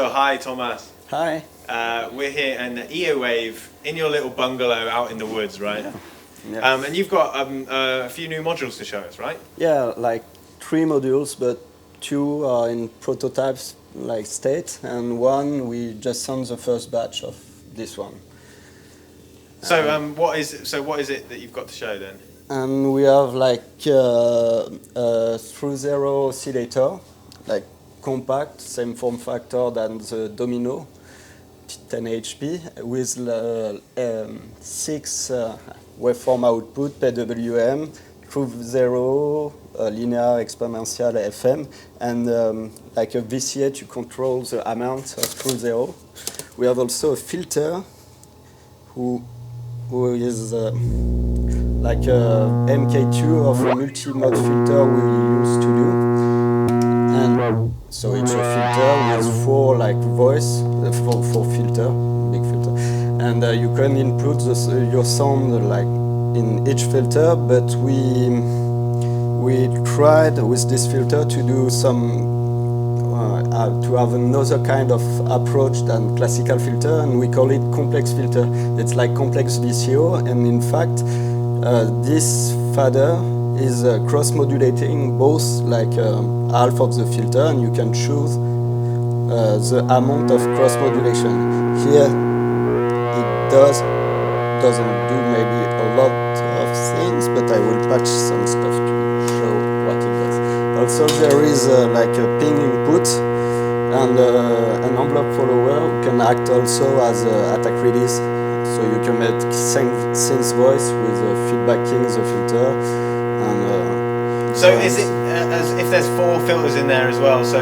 So hi Thomas. Hi. We're here in Eowave in your little bungalow out in the woods, right? Yeah. And you've got a few new modules to show us, right? Yeah, like 3 modules, but 2 are in prototypes like state, and 1 we just sent the first batch of this one. So what is it that you've got to show then? And we have like a Zero Oscillator, like compact, same form factor than the Domino, 10 HP, with 6 waveform output, PWM, Truth Zero, linear, exponential, FM, and like a VCA to control the amount of Truth Zero. We have also a filter who is like a MK2 of a multi-mode filter we used to do. And so it's a filter with 4 like voice, 4 filter, big filter. And you can input your sound like in each filter, but we tried with this filter to do some to have another kind of approach than classical filter, and we call it complex filter. It's like complex VCO, and in fact this fader is cross-modulating both like half of the filter, and you can choose the amount of cross-modulation. Here it doesn't do maybe a lot of things, but I will patch some stuff to show what it does. Also there is like a ping input, and an envelope follower who can act also as attack release. So you can make synth voice with feedbacking the filter. And, so is it, as if there's 4 filters in there as well, so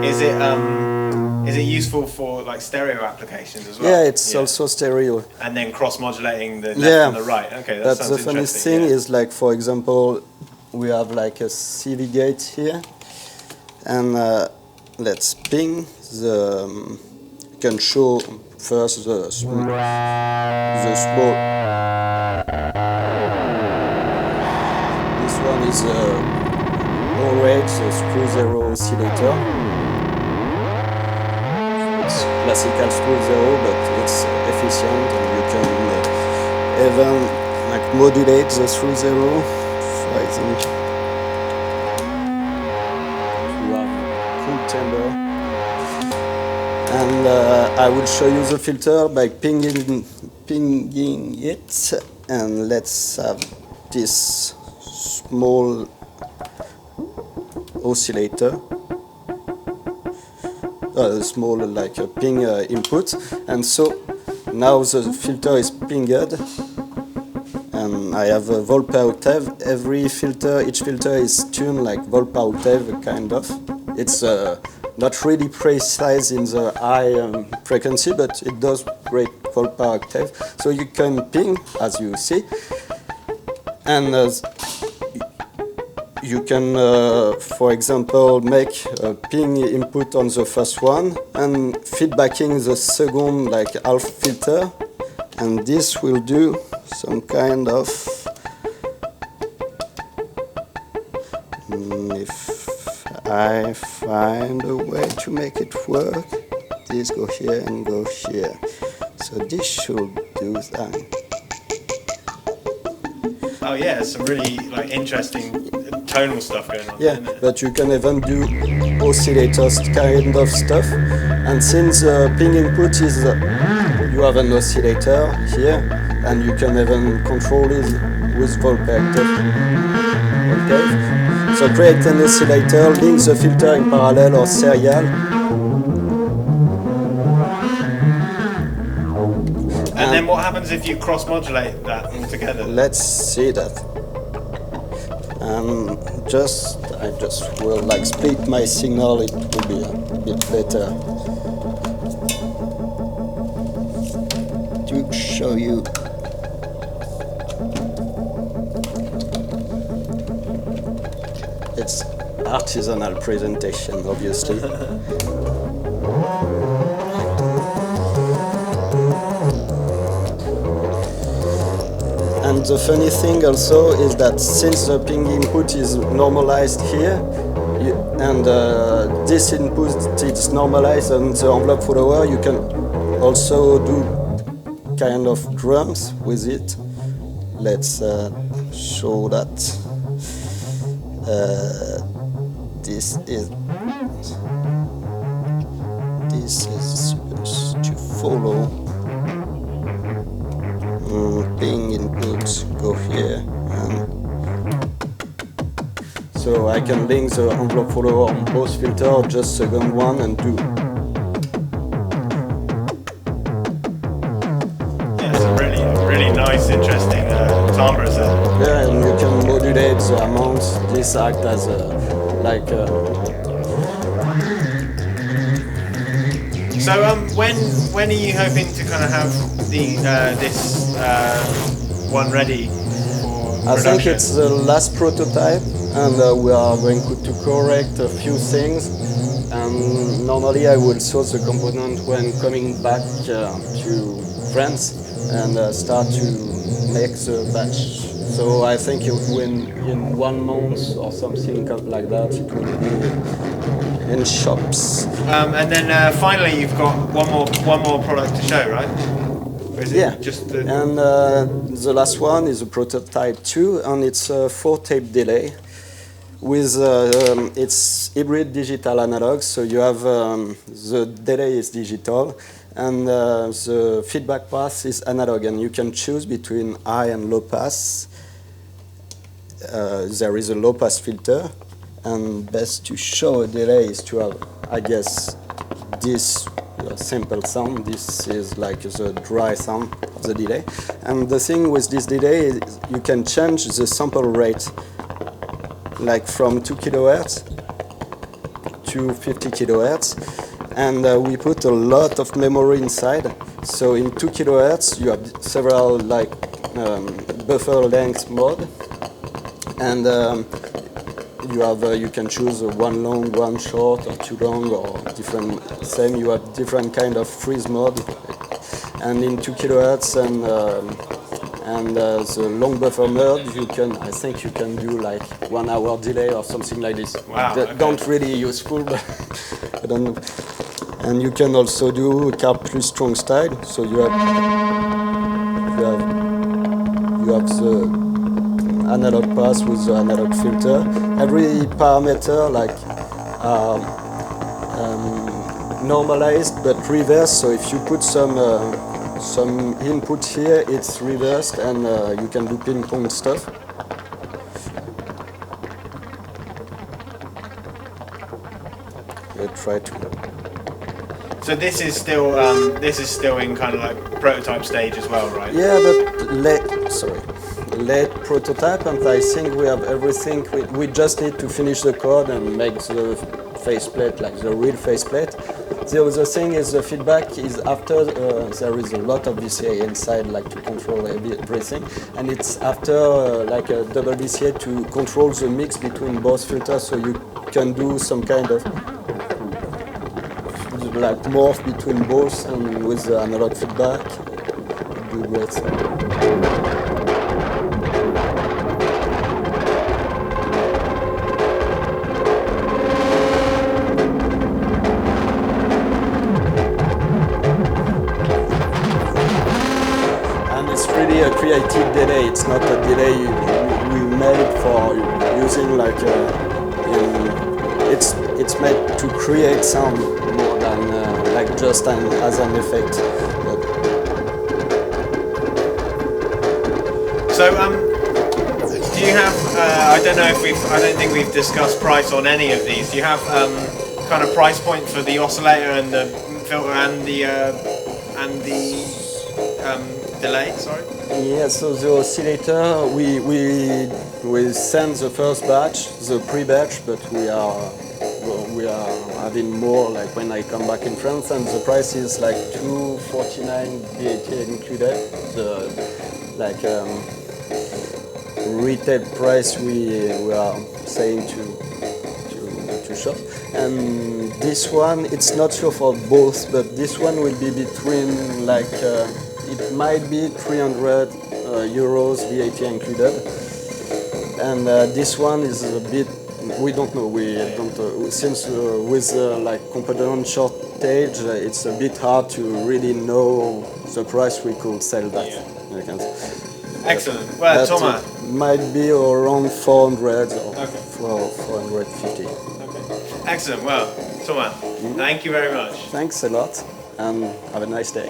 is it useful for like stereo applications as well? Yeah, it's also stereo. And then cross-modulating the left and the right. Okay, that sounds the funny thing is, like, for example, we have like a CV gate here, and let's ping the. You can show first the small. This one is Orage, the screw zero oscillator. It's classical screw zero, but it's efficient, and you can even like modulate the screw zero. For example, you have cool timbre. And I will show you the filter by pinging it, and let's have this small oscillator, small like a ping input, and so now the filter is pinged, and I have a volt per octave. Each filter is tuned like volt per octave, kind of. It's not really precise in the high frequency, but it does break volt per octave. So you can ping, as you see, and you can, for example, make a ping input on the first one and feedbacking the second like half filter, and this will do some kind of, if I find a way to make it work, this go here and go here. So this should do that. Oh yeah, there's some really like interesting tonal stuff going on. Yeah, but you can even do oscillators kind of stuff. And since ping input is, you have an oscillator here, and you can even control it with volt per octave. Okay. So create an oscillator, link the filter in parallel or serial. And then what happens if you cross-modulate that all together? Let's see that. I just will like split my signal, it will be a bit better to show you. It's artisanal presentation, obviously. And the funny thing also is that since the ping input is normalized here, and this input is normalized on the envelope follower, you can also do kind of drums with it. Let's show that. This is supposed to follow. Ping input, go here, and so I can link the envelope follower on both filters, or just second one and do. Yeah, it's a really nice, interesting timbre set. Yeah, and you can modulate the amount. This acts as like. So when are you hoping to kind of have this one ready for production? I think it's the last prototype, and we are going to correct a few things. And normally I will source the component when coming back to France and start to make the batch. So I think in 1 month or something like that, it will be in shops. And then finally, you've got one more product to show, right? Or is it Yeah. just the... And the last one is a prototype 2, and it's a 4-tape delay with it's hybrid digital analog. So you have the delay is digital, and the feedback path is analog, and you can choose between high and low pass. There is a low pass filter, and best to show a delay is to have, I guess, this simple sound. This is like the dry sound of the delay. And the thing with this delay is you can change the sample rate, like from 2 kilohertz to 50 kilohertz. And we put a lot of memory inside. So in 2 kilohertz, you have several like buffer length mode. And you can choose one long, one short, or 2 long, or different. Same, you have different kind of freeze mode, and in 2 kilohertz and the long buffer mode, I think you can do like 1 hour delay or something like this. Wow. Okay. Don't really useful, but I don't know. And you can also do car plus strong style. So you have the analog pass with the analog filter. Every parameter like normalized but reversed. So if you put some input here, it's reversed, and you can do ping pong stuff. Let's try to. So this is still in kind of like prototype stage as well, right? Yeah, but late prototype, and I think we have everything. We just need to finish the code and make the faceplate, like the real faceplate. The other thing is the feedback is after there is a lot of VCA inside, like to control everything, and it's after like a double VCA to control the mix between both filters, so you can do some kind of like morph between both, and with the analog feedback, do great sound. A creative delay. It's not a delay we made for using like it's made to create sound more than like just as an effect. So do you have I don't think we've discussed price on any of these. Do you have kind of price point for the oscillator and the filter and the delay? Sorry. Yeah, so the oscillator, we send the first batch, the pre-batch, but we are having more like when I come back in France, and the price is like $249 VAT included. The like retail price we are saying to shop, and this one it's not sure for both, but this one will be between like. It might be 300 euros VAT included, and this one is a bit We don't know. We don't since with like component shortage, it's a bit hard to really know the price we could sell that. You can Excellent. Well, Thomas. Might be around 400 or Okay. 450. Okay. Excellent. Well, Thomas, thank you very much. Thanks a lot, and have a nice day.